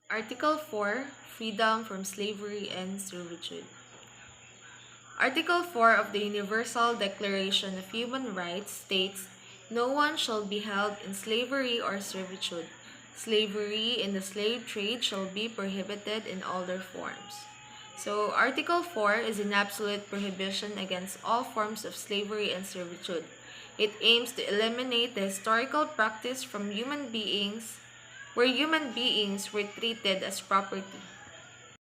Article 4, Freedom from Slavery and Servitude. Article 4 of the Universal Declaration of Human Rights states, "No one shall be held in slavery or servitude. Slavery in the slave trade shall be prohibited in all their forms." So, Article 4 is an absolute prohibition against all forms of slavery and servitude. It aims to eliminate the historical practice from human beings where human beings were treated as property.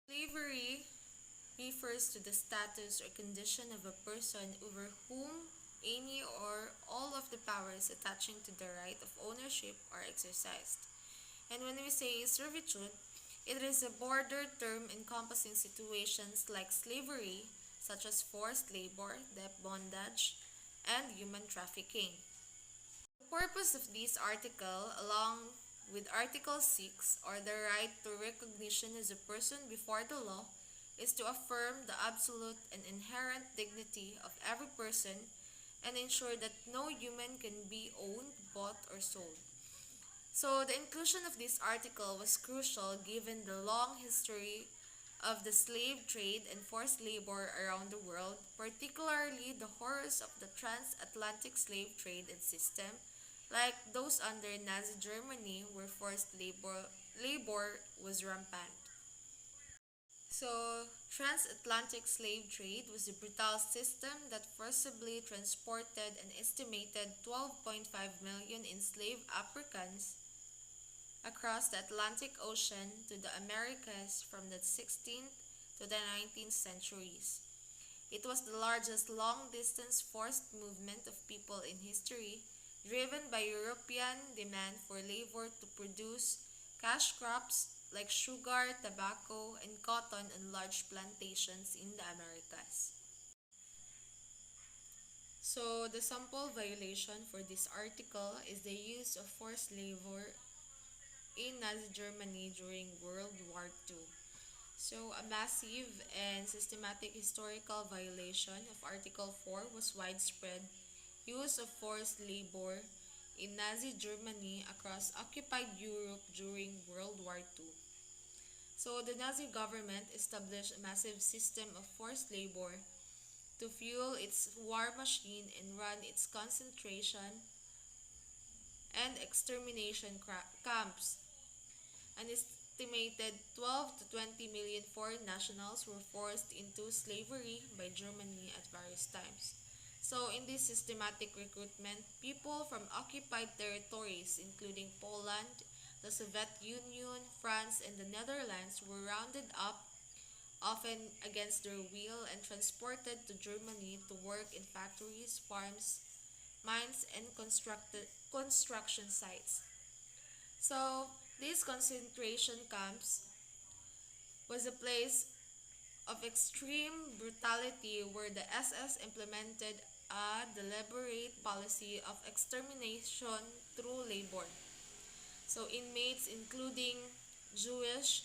Slavery refers to the status or condition of a person over whom any or all of the powers attaching to the right of ownership are exercised. And when we say servitude, it is a border term encompassing situations like slavery, such as forced labor, debt bondage, and human trafficking. The purpose of this article, along with Article 6, or the right to recognition as a person before the law, is to affirm the absolute and inherent dignity of every person and ensure that no human can be owned, bought, or sold. So, the inclusion of this article was crucial given the long history of the slave trade and forced labor around the world, particularly the horrors of the transatlantic slave trade and system, like those under Nazi Germany where labor was rampant. So, transatlantic slave trade was a brutal system that forcibly transported an estimated 12.5 million enslaved Africans across the Atlantic Ocean to the Americas from the 16th to the 19th centuries. It was the largest long-distance forced movement of people in history, driven by European demand for labor to produce cash crops like sugar, tobacco, and cotton on large plantations in the Americas. So, the sample violation for this article is the use of forced labor in Nazi Germany during World War II. So, a massive and systematic historical violation of Article 4 was widespread use of forced labor in Nazi Germany across occupied Europe during World War II. So, the Nazi government established a massive system of forced labor to fuel its war machine and run its concentration and extermination camps. An estimated 12 to 20 million foreign nationals were forced into slavery by Germany at various times. So, in this systematic recruitment, people from occupied territories, including Poland, the Soviet Union, France, and the Netherlands, were rounded up, often against their will, and transported to Germany to work in factories, farms, mines, and construction sites. So, these concentration camps was a place of extreme brutality where the SS implemented a deliberate policy of extermination through labor. So, inmates, including Jewish,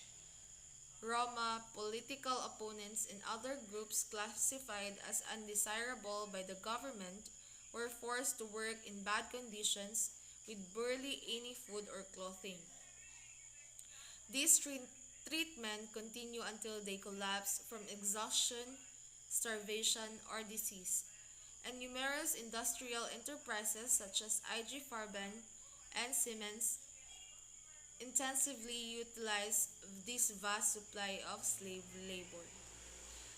Roma, political opponents, and other groups classified as undesirable by the government, were forced to work in bad conditions with barely any food or clothing. This treatment continued until they collapsed from exhaustion, starvation, or disease, and numerous industrial enterprises such as IG Farben and Siemens intensively utilized this vast supply of slave labor.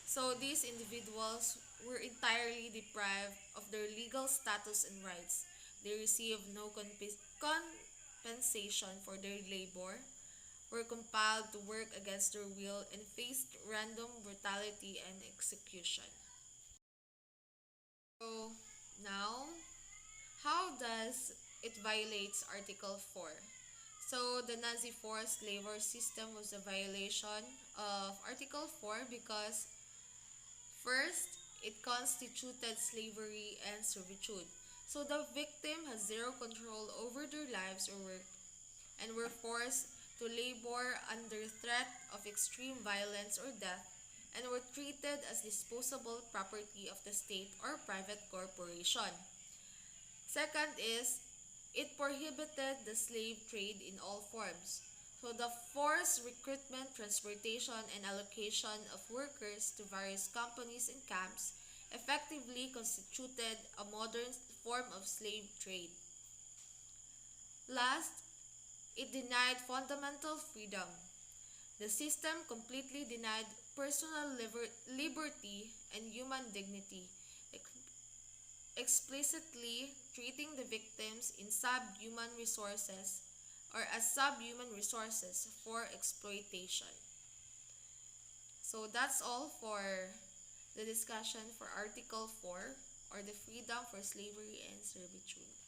So these individuals were entirely deprived of their legal status and rights. They received no compensation for their labor, were compelled to work against their will, and faced random brutality and execution. So now, how does it violates Article 4? So the Nazi forced labor system was a violation of Article 4 because first, it constituted slavery and servitude. So the victim has zero control over their lives or work and were forced to labor under threat of extreme violence or death and were treated as disposable property of the state or private corporation. Second is, it prohibited the slave trade in all forms. So the forced recruitment, transportation, and allocation of workers to various companies and camps effectively constituted a modern form of slave trade. Last, it denied fundamental freedom. The system completely denied personal liberty and human dignity, explicitly treating the victims in subhuman resources or as subhuman resources for exploitation. So that's all for the discussion for Article 4, or the freedom for slavery and servitude.